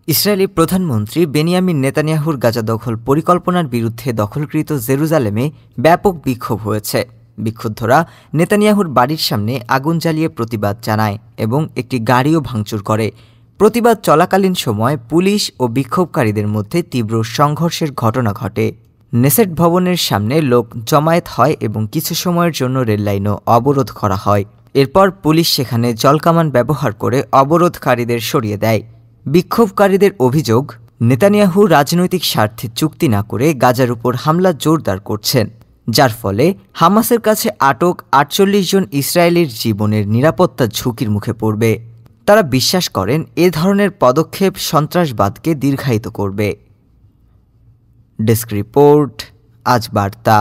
Israeli প্রধানমন্ত্রী Benjamin নেতানিয়াহুর গাজা দখল পরিকল্পনার বিরুদ্ধে দখলকৃত জেরুজালেমে ব্যাপক বিক্ষোভ হয়েছে। বিক্ষুব্ধরা নেতানিয়াহুর বাড়ির সামনে আগুন জ্বালিয়ে প্রতিবাদ জানায় এবং একটি গাড়িও ভাঙচুর করে। প্রতিবাদ চলাকালীন সময় পুলিশ ও বিক্ষোভকারীদের মধ্যে তীব্র সংঘর্ষের ঘটনা ঘটে। নেসেট ভবনের সামনে লোক জমায়েত হয় এবং কিছু সময়ের জন্য রেললাইনও অবরোধ করা হয়। এরপর পুলিশ সেখানে জলকামান ব্যবহার করে অবরোধকারীদের সরিয়ে দেয়। বিক্ষোভকারীদের অভিযোগ, নেতানিয়াহু রাজনৈতিক স্বার্থে চুক্তি না করে গাজার উপর হামলা জোরদার করছেন, যার ফলে হামাসের কাছে আটক ৪৮ জন ইসরায়েলির জীবনের নিরাপত্তা ঝুঁকির মুখে পড়বে। তারা বিশ্বাস করেন এ ধরনের পদক্ষেপ সন্ত্রাসবাদকে দীর্ঘায়িত করবে। ডেস্ক রিপোর্ট, আজ বার্তা।